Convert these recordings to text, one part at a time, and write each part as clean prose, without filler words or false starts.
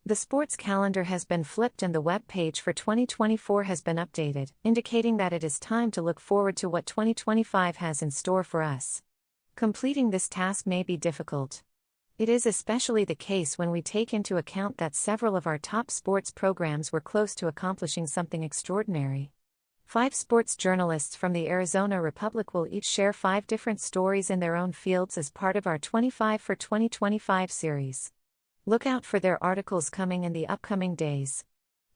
The sports calendar has been flipped and the web page for 2024 has been updated, indicating that it is time to look forward to what 2025 has in store for us. Completing this task may be difficult. It is especially the case when we take into account that several of our top sports programs were close to accomplishing something extraordinary. 5 sports journalists from the Arizona Republic will each share 5 different stories in their own fields as part of our 25 for 2025 series. Look out for their articles coming in the upcoming days.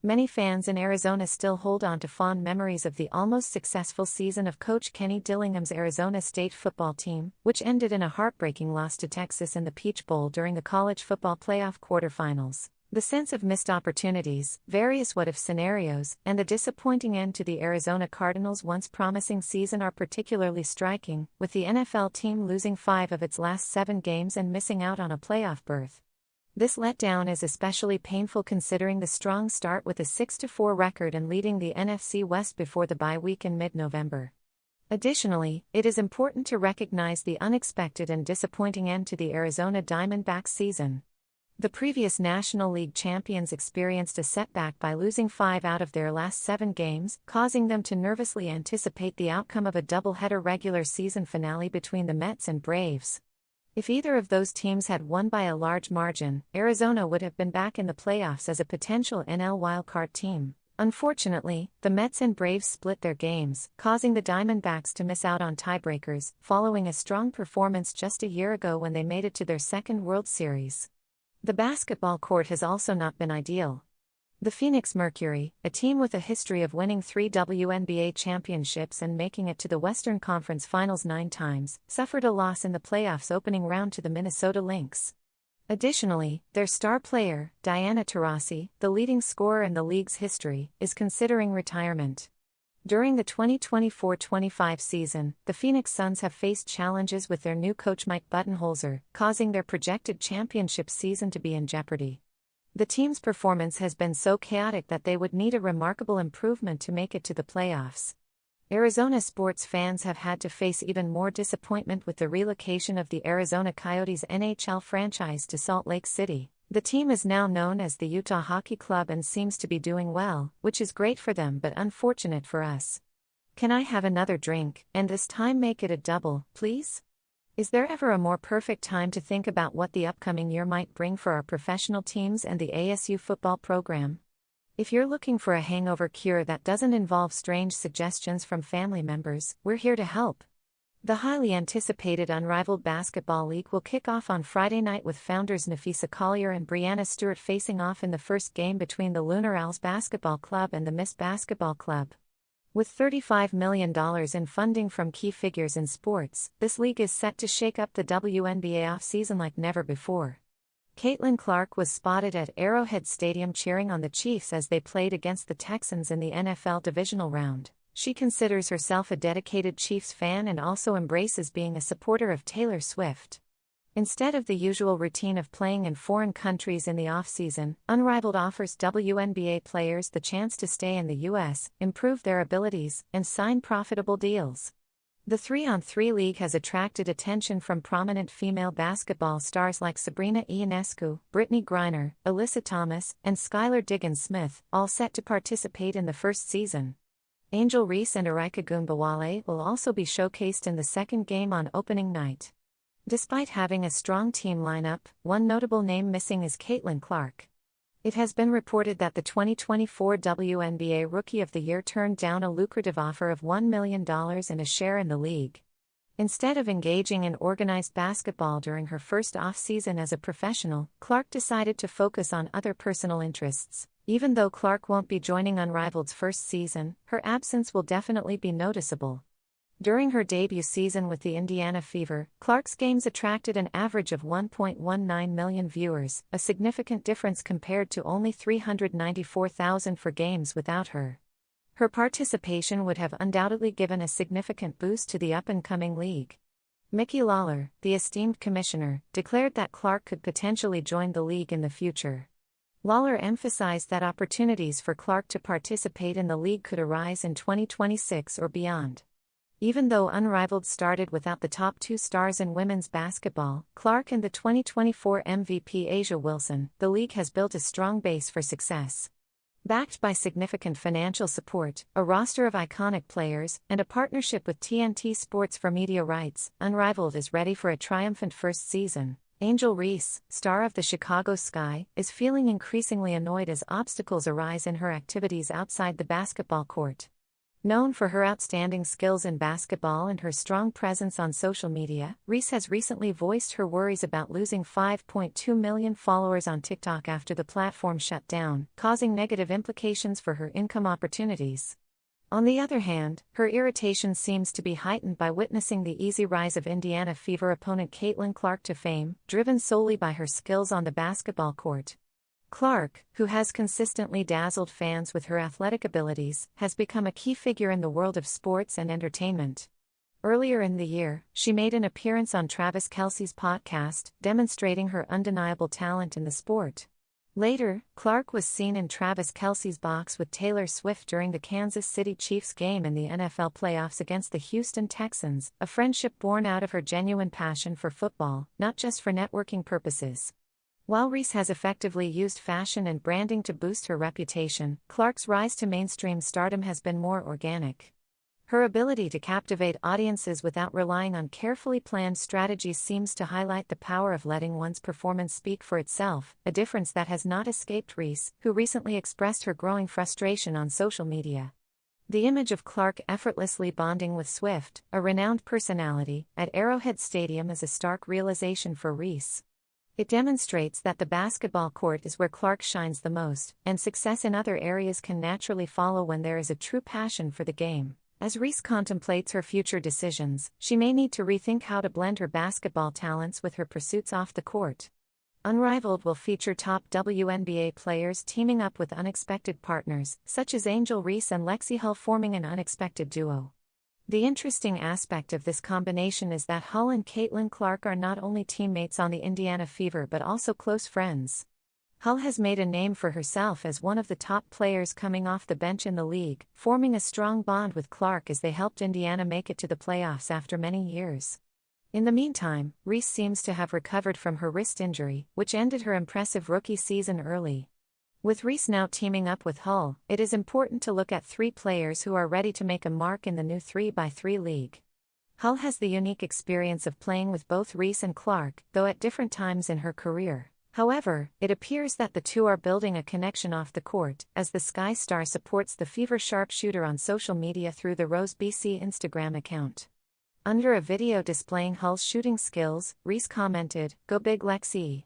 Many fans in Arizona still hold on to fond memories of the almost successful season of Coach Kenny Dillingham's Arizona State football team, which ended in a heartbreaking loss to Texas in the Peach Bowl during the college football playoff quarterfinals. The sense of missed opportunities, various what-if scenarios, and the disappointing end to the Arizona Cardinals' once promising season are particularly striking, with the NFL team losing 5 of its last 7 games and missing out on a playoff berth. This letdown is especially painful considering the strong start with a 6-4 record and leading the NFC West before the bye week in mid-November. Additionally, it is important to recognize the unexpected and disappointing end to the Arizona Diamondbacks season. The previous National League champions experienced a setback by losing 5 out of their last 7 games, causing them to nervously anticipate the outcome of a doubleheader regular season finale between the Mets and Braves. If either of those teams had won by a large margin, Arizona would have been back in the playoffs as a potential NL wildcard team. Unfortunately, the Mets and Braves split their games, causing the Diamondbacks to miss out on tiebreakers, following a strong performance just a year ago when they made it to their second World Series. The basketball court has also not been ideal. The Phoenix Mercury, a team with a history of winning 3 wnba championships and making it to the Western Conference Finals 9 times, suffered a loss in the playoffs opening round to the Minnesota Lynx. Additionally, their star player, Diana Taurasi, the leading scorer in the league's history, is considering retirement. During the 2024-25 season, the Phoenix Suns have faced challenges with their new coach Mike Budenholzer, causing their projected championship season to be in jeopardy. The team's performance has been so chaotic that they would need a remarkable improvement to make it to the playoffs. Arizona sports fans have had to face even more disappointment with the relocation of the Arizona Coyotes NHL franchise to Salt Lake City. The team is now known as the Utah Hockey Club and seems to be doing well, which is great for them but unfortunate for us. Can I have another drink, and this time make it a double, please? Is there ever a more perfect time to think about what the upcoming year might bring for our professional teams and the ASU football program? If you're looking for a hangover cure that doesn't involve strange suggestions from family members, we're here to help. The highly anticipated Unrivaled Basketball League will kick off on Friday night with founders Nafisa Collier and Brianna Stewart facing off in the first game between the Lunar Owls Basketball Club and the Miss Basketball Club. With $35 million in funding from key figures in sports, this league is set to shake up the WNBA offseason like never before. Caitlyn Clark was spotted at Arrowhead Stadium cheering on the Chiefs as they played against the Texans in the NFL divisional round. She considers herself a dedicated Chiefs fan and also embraces being a supporter of Taylor Swift. Instead of the usual routine of playing in foreign countries in the off-season, Unrivaled offers WNBA players the chance to stay in the U.S., improve their abilities, and sign profitable deals. The 3-on-3 league has attracted attention from prominent female basketball stars like Sabrina Ionescu, Brittany Griner, Alyssa Thomas, and Skylar Diggins-Smith, all set to participate in the first season. Angel Reese and Erika Goombawale will also be showcased in the second game on opening night. Despite having a strong team lineup, one notable name missing is Caitlyn Clark. It has been reported that the 2024 WNBA Rookie of the Year turned down a lucrative offer of $1 million and a share in the league. Instead of engaging in organized basketball during her first off-season as a professional, Clark decided to focus on other personal interests. Even though Clark won't be joining Unrivaled's first season, her absence will definitely be noticeable. During her debut season with the Indiana Fever, Clark's games attracted an average of 1.19 million viewers, a significant difference compared to only 394,000 for games without her. Her participation would have undoubtedly given a significant boost to the up-and-coming league. Mickey Lawler, the esteemed commissioner, declared that Clark could potentially join the league in the future. Lawler emphasized that opportunities for Clark to participate in the league could arise in 2026 or beyond. Even though Unrivaled started without the top two stars in women's basketball, Clark and the 2024 MVP A'ja Wilson, the league has built a strong base for success. Backed by significant financial support, a roster of iconic players, and a partnership with TNT Sports for media rights, Unrivaled is ready for a triumphant first season. Angel Reese, star of the Chicago Sky, is feeling increasingly annoyed as obstacles arise in her activities outside the basketball court. Known for her outstanding skills in basketball and her strong presence on social media, Reese has recently voiced her worries about losing 5.2 million followers on TikTok after the platform shut down, causing negative implications for her income opportunities. On the other hand, her irritation seems to be heightened by witnessing the easy rise of Indiana Fever opponent Caitlyn Clark to fame, driven solely by her skills on the basketball court. Clark, who has consistently dazzled fans with her athletic abilities, has become a key figure in the world of sports and entertainment. Earlier in the year, she made an appearance on Travis Kelce's podcast, demonstrating her undeniable talent in the sport. Later, Clark was seen in Travis Kelce's box with Taylor Swift during the Kansas City Chiefs game in the NFL playoffs against the Houston Texans, a friendship born out of her genuine passion for football, not just for networking purposes. While Reese has effectively used fashion and branding to boost her reputation, Clark's rise to mainstream stardom has been more organic. Her ability to captivate audiences without relying on carefully planned strategies seems to highlight the power of letting one's performance speak for itself, a difference that has not escaped Reese, who recently expressed her growing frustration on social media. The image of Clark effortlessly bonding with Swift, a renowned personality, at Arrowhead Stadium is a stark realization for Reese. It demonstrates that the basketball court is where Clark shines the most, and success in other areas can naturally follow when there is a true passion for the game. As Reese contemplates her future decisions, she may need to rethink how to blend her basketball talents with her pursuits off the court. Unrivaled will feature top WNBA players teaming up with unexpected partners, such as Angel Reese and Lexie Hull forming an unexpected duo. The interesting aspect of this combination is that Hull and Caitlyn Clark are not only teammates on the Indiana Fever but also close friends. Hull has made a name for herself as one of the top players coming off the bench in the league, forming a strong bond with Clark as they helped Indiana make it to the playoffs after many years. In the meantime, Reese seems to have recovered from her wrist injury, which ended her impressive rookie season early. With Reese now teaming up with Hull, it is important to look at three players who are ready to make a mark in the new 3x3 league. Hull has the unique experience of playing with both Reese and Clark, though at different times in her career. However, it appears that the two are building a connection off the court, as the Sky Star supports the Fever sharpshooter on social media through the Rose BC Instagram account. Under a video displaying Hull's shooting skills, Reese commented, "Go big Lexie."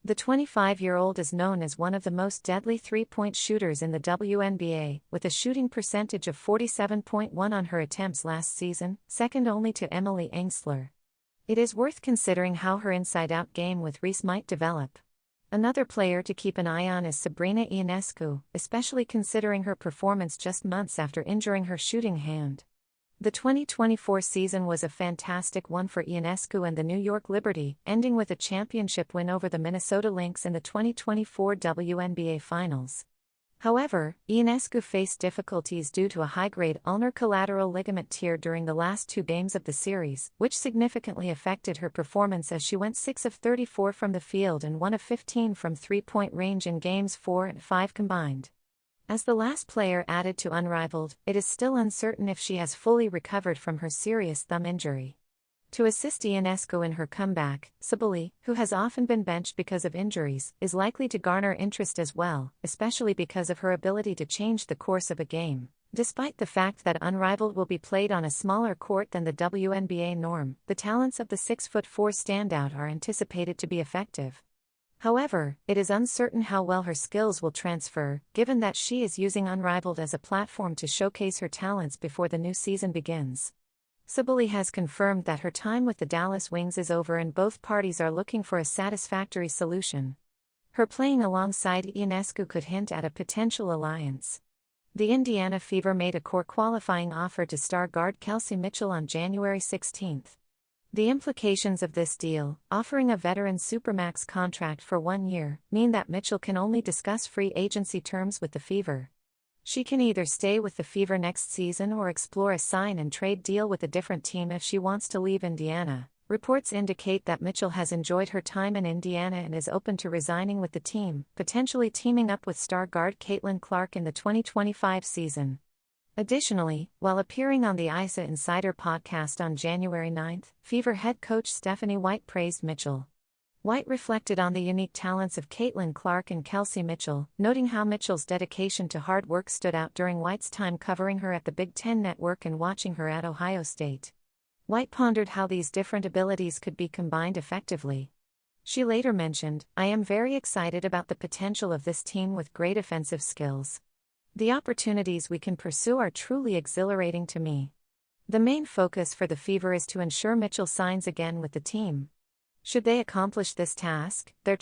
The 25-year-old is known as one of the most deadly three-point shooters in the WNBA, with a shooting percentage of 47.1% on her attempts last season, second only to Emily Engstler. It is worth considering how her inside-out game with Reese might develop. Another player to keep an eye on is Sabrina Ionescu, especially considering her performance just months after injuring her shooting hand. The 2024 season was a fantastic one for Ionescu and the New York Liberty, ending with a championship win over the Minnesota Lynx in the 2024 WNBA Finals. However, Ionescu faced difficulties due to a high-grade ulnar collateral ligament tear during the last two games of the series, which significantly affected her performance as she went 6 of 34 from the field and 1 of 15 from three-point range in games 4 and 5 combined. As the last player added to Unrivaled, it is still uncertain if she has fully recovered from her serious thumb injury. To assist Ionescu in her comeback, Sabali, who has often been benched because of injuries, is likely to garner interest as well, especially because of her ability to change the course of a game. Despite the fact that Unrivaled will be played on a smaller court than the WNBA norm, the talents of the 6'4" standout are anticipated to be effective. However, it is uncertain how well her skills will transfer, given that she is using Unrivaled as a platform to showcase her talents before the new season begins. Sabali has confirmed that her time with the Dallas Wings is over and both parties are looking for a satisfactory solution. Her playing alongside Ionescu could hint at a potential alliance. The Indiana Fever made a core qualifying offer to star guard Kelsey Mitchell on January 16. The implications of this deal, offering a veteran supermax contract for 1 year, mean that Mitchell can only discuss free agency terms with the Fever. She can either stay with the Fever next season or explore a sign and trade deal with a different team if she wants to leave Indiana. Reports indicate that Mitchell has enjoyed her time in Indiana and is open to resigning with the team, potentially teaming up with star guard Caitlyn Clark in the 2025 season. Additionally, while appearing on the ISA Insider podcast on January 9, Fever head coach Stephanie White praised Mitchell. White reflected on the unique talents of Caitlyn Clark and Kelsey Mitchell, noting how Mitchell's dedication to hard work stood out during White's time covering her at the Big Ten Network and watching her at Ohio State. White pondered how these different abilities could be combined effectively. She later mentioned, "I am very excited about the potential of this team with great offensive skills. The opportunities we can pursue are truly exhilarating to me." The main focus for the Fever is to ensure Mitchell signs again with the team. Should they accomplish this task, their